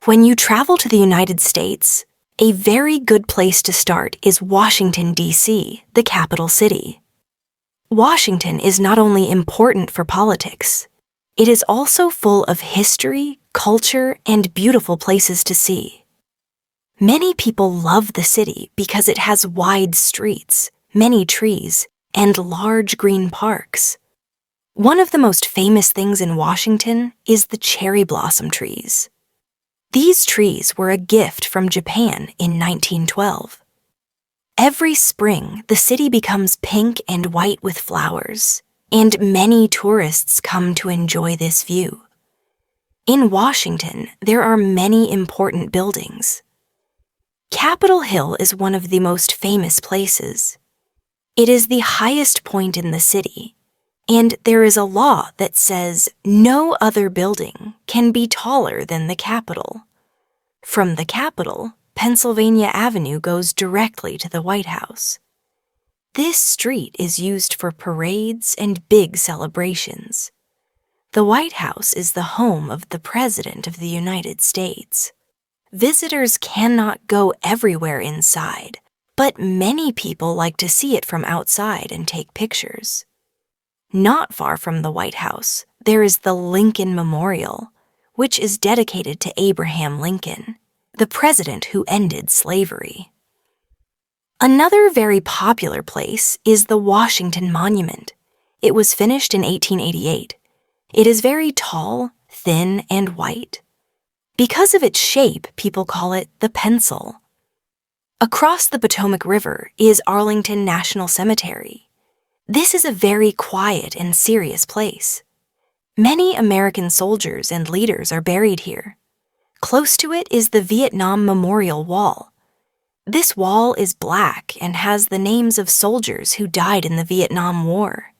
When you travel to the United States, a very good place to start is Washington, D.C., the capital city. Washington is not only important for politics, it is also full of history, culture, and beautiful places to see. Many people love the city because it has wide streets, many trees, and large green parks. One of the most famous things in Washington is the cherry blossom trees. These trees were a gift from Japan in 1912. Every spring, the city becomes pink and white with flowers, and many tourists come to enjoy this view. In Washington, there are many important buildings. Capitol Hill is one of the most famous places. It is the highest point in the city, and there is a law that says no other building can be taller than the Capitol. From the Capitol, Pennsylvania Avenue goes directly to the White House. This street is used for parades and big celebrations. The White House is the home of the President of the United States. Visitors cannot go everywhere inside, but many people like to see it from outside and take pictures. Not far from the White House, there is the Lincoln Memorial, which is dedicated to Abraham Lincoln, the president who ended slavery. Another very popular place is the Washington Monument. It was finished in 1888. It is very tall, thin, and white. Because of its shape, people call it the pencil. Across the Potomac River is Arlington National Cemetery. This is a very quiet and serious place. Many American soldiers and leaders are buried here. Close to it is the Vietnam Memorial Wall. This wall is black and has the names of soldiers who died in the Vietnam War.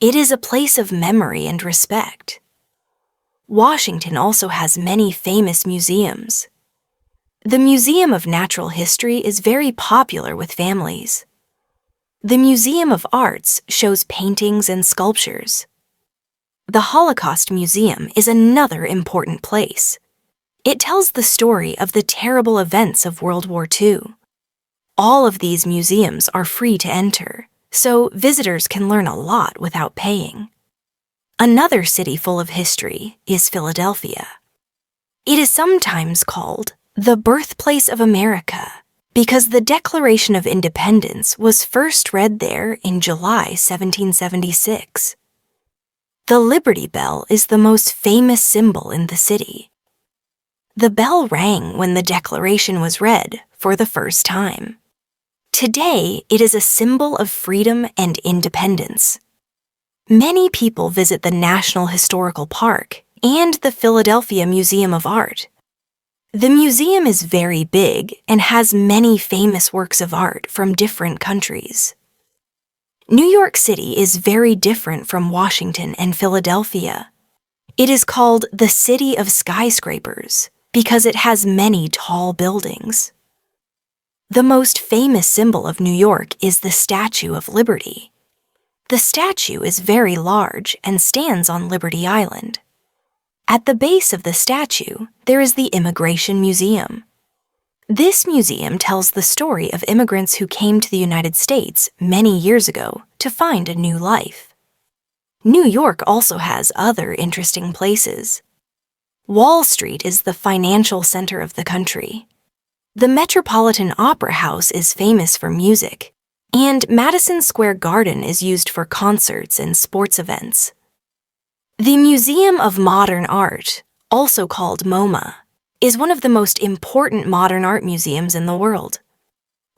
It is a place of memory and respect. Washington also has many famous museums. The Museum of Natural History is very popular with families. The Museum of Arts shows paintings and sculptures. The Holocaust Museum is another important place. It tells the story of the terrible events of World War II. All of these museums are free to enter, so visitors can learn a lot without paying. Another city full of history is Philadelphia. It is sometimes called the birthplace of America because the Declaration of Independence was first read there in July 1776. The Liberty Bell is the most famous symbol in the city. The bell rang when the Declaration was read for the first time. Today, it is a symbol of freedom and independence. Many people visit the National Historical Park and the Philadelphia Museum of Art. The museum is very big and has many famous works of art from different countries. New York City is very different from Washington and Philadelphia. It is called the City of Skyscrapers because it has many tall buildings. The most famous symbol of New York is the Statue of Liberty. The statue is very large and stands on Liberty Island. At the base of the statue, there is the Immigration Museum. This museum tells the story of immigrants who came to the United States many years ago to find a new life. New York also has other interesting places. Wall Street is the financial center of the country. The Metropolitan Opera House is famous for music, and Madison Square Garden is used for concerts and sports events. The Museum of Modern Art, also called MoMA, is one of the most important modern art museums in the world.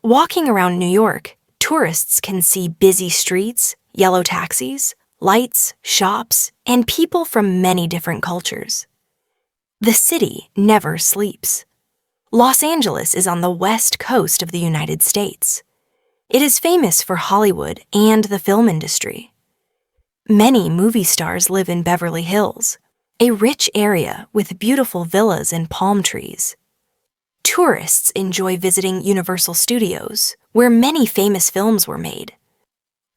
Walking around New York, tourists can see busy streets, yellow taxis, lights, shops, and people from many different cultures. The city never sleeps. Los Angeles is on the west coast of the United States. It is famous for Hollywood and the film industry. Many movie stars live in Beverly Hills, a rich area with beautiful villas and palm trees. Tourists enjoy visiting Universal Studios, where many famous films were made.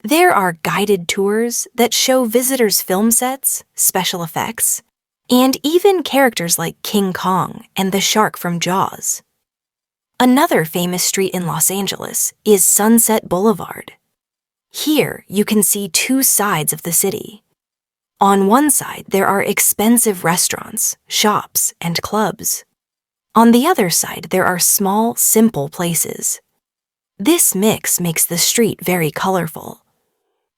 There are guided tours that show visitors film sets, special effects, and even characters like King Kong and the shark from Jaws. Another famous street in Los Angeles is Sunset Boulevard. Here, you can see two sides of the city. On one side, there are expensive restaurants, shops, and clubs. On the other side, there are small, simple places. This mix makes the street very colorful.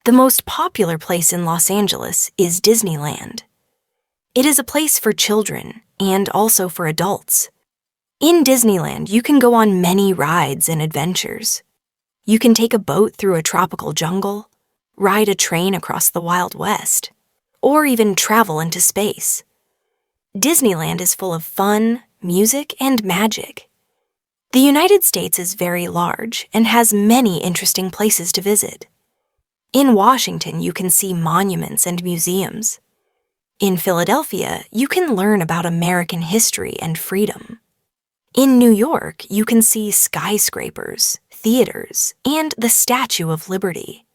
The most popular place in Los Angeles is Disneyland. It is a place for children and also for adults. In Disneyland, you can go on many rides and adventures. You can take a boat through a tropical jungle, ride a train across the Wild West, or even travel into space. Disneyland is full of fun, music, and magic. The United States is very large and has many interesting places to visit. In Washington, you can see monuments and museums. In Philadelphia, you can learn about American history and freedom. In New York, you can see skyscrapers, theaters, and the Statue of Liberty.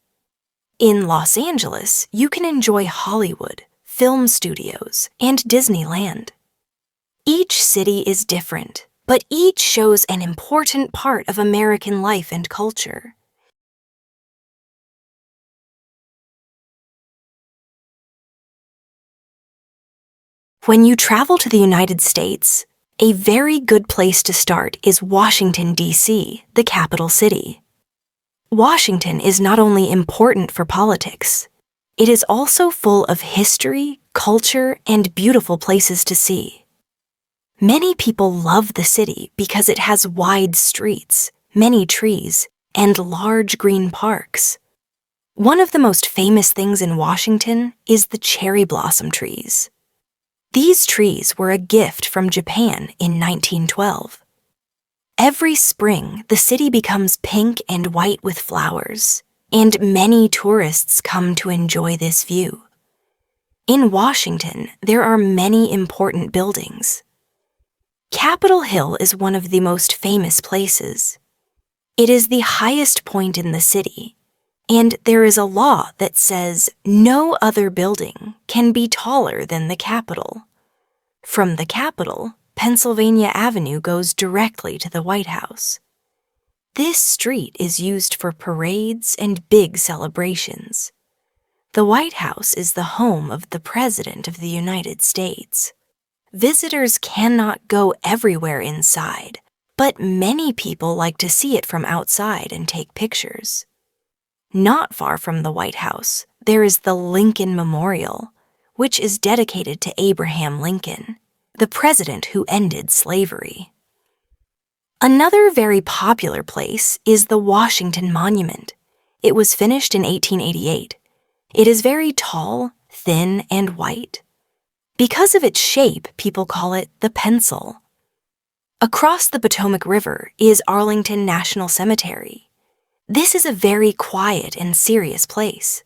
In Los Angeles, you can enjoy Hollywood, film studios, and Disneyland. Each city is different, but each shows an important part of American life and culture. When you travel to the United States, a very good place to start is Washington, D.C., the capital city. Washington is not only important for politics, it is also full of history, culture, and beautiful places to see. Many people love the city because it has wide streets, many trees, and large green parks. One of the most famous things in Washington is the cherry blossom trees. These trees were a gift from Japan in 1912. Every spring, the city becomes pink and white with flowers, and many tourists come to enjoy this view. In Washington, there are many important buildings. Capitol Hill is one of the most famous places. It is the highest point in the city, and there is a law that says no other building can be taller than the Capitol. From the Capitol, Pennsylvania Avenue goes directly to the White House. This street is used for parades and big celebrations. The White House is the home of the President of the United States. Visitors cannot go everywhere inside, but many people like to see it from outside and take pictures. Not far from the White House, there is the Lincoln Memorial, which is dedicated to Abraham Lincoln, the president who ended slavery. Another very popular place is the Washington Monument. It was finished in 1888. It is very tall, thin, and white. Because of its shape, people call it the pencil. Across the Potomac River is Arlington National Cemetery. This is a very quiet and serious place.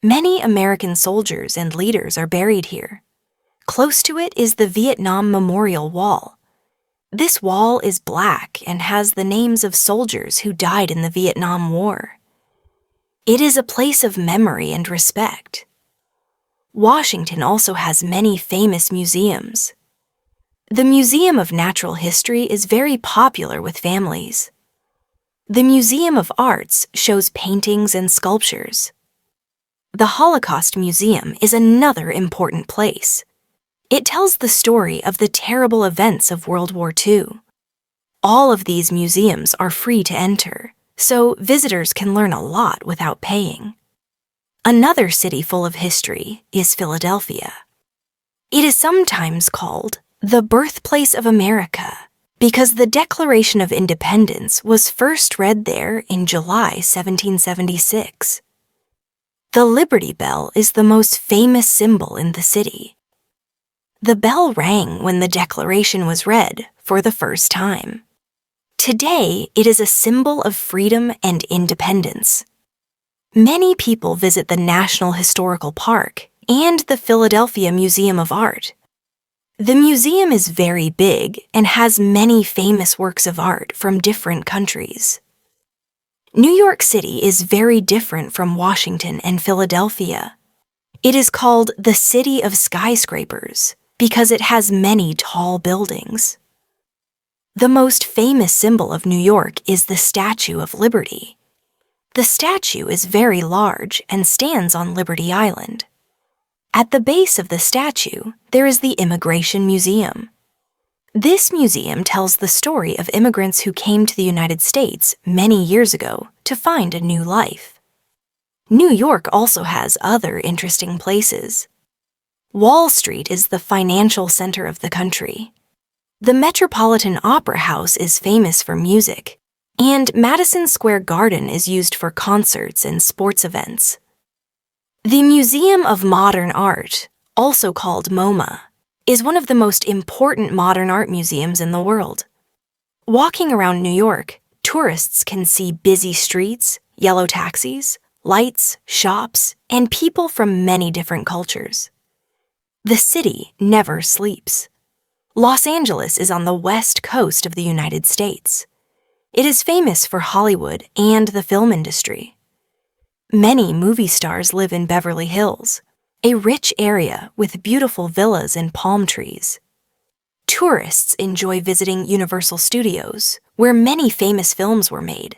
Many American soldiers and leaders are buried here. Close to it is the Vietnam Memorial Wall. This wall is black and has the names of soldiers who died in the Vietnam War. It is a place of memory and respect. Washington also has many famous museums. The Museum of Natural History is very popular with families. The Museum of Arts shows paintings and sculptures. The Holocaust Museum is another important place. It tells the story of the terrible events of World War II. All of these museums are free to enter, so visitors can learn a lot without paying. Another city full of history is Philadelphia. It is sometimes called the birthplace of America because the Declaration of Independence was first read there in July 1776. The Liberty Bell is the most famous symbol in the city. The bell rang when the Declaration was read for the first time. Today, it is a symbol of freedom and independence. Many people visit the National Historical Park and the Philadelphia Museum of Art. The museum is very big and has many famous works of art from different countries. New York City is very different from Washington and Philadelphia. It is called the City of Skyscrapers because it has many tall buildings. The most famous symbol of New York is the Statue of Liberty. The statue is very large and stands on Liberty Island. At the base of the statue, there is the Immigration Museum. This museum tells the story of immigrants who came to the United States many years ago to find a new life. New York also has other interesting places. Wall Street is the financial center of the country. The Metropolitan Opera House is famous for music, and Madison Square Garden is used for concerts and sports events. The Museum of Modern Art, also called MoMA, is one of the most important modern art museums in the world. Walking around New York, tourists can see busy streets, yellow taxis, lights, shops, and people from many different cultures. The city never sleeps. Los Angeles is on the west coast of the United States. It is famous for Hollywood and the film industry. Many movie stars live in Beverly Hills, a rich area with beautiful villas and palm trees. Tourists enjoy visiting Universal Studios, where many famous films were made.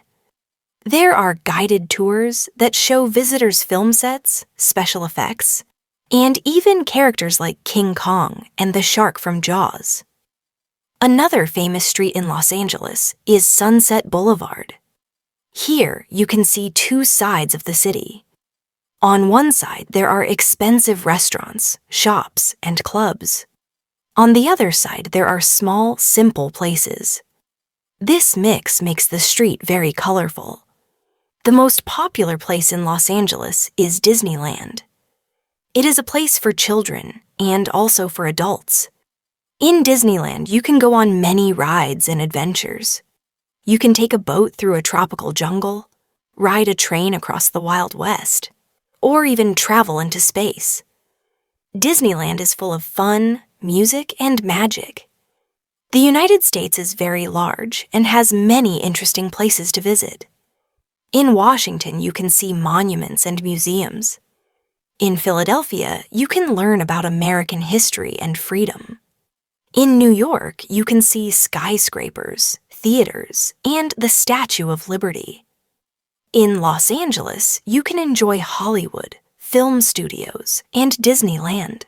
There are guided tours that show visitors film sets, special effects, and even characters like King Kong and the shark from Jaws. Another famous street in Los Angeles is Sunset Boulevard. Here, you can see two sides of the city. On one side, there are expensive restaurants, shops, and clubs. On the other side, there are small, simple places. This mix makes the street very colorful. The most popular place in Los Angeles is Disneyland. It is a place for children and also for adults. In Disneyland, you can go on many rides and adventures. You can take a boat through a tropical jungle, ride a train across the Wild West, or even travel into space. Disneyland is full of fun, music, and magic. The United States is very large and has many interesting places to visit. In Washington, you can see monuments and museums. In Philadelphia, you can learn about American history and freedom. In New York, you can see skyscrapers, theaters, and the Statue of Liberty. In Los Angeles, you can enjoy Hollywood, film studios, and Disneyland.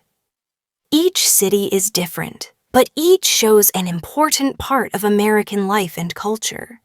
Each city is different, but each shows an important part of American life and culture.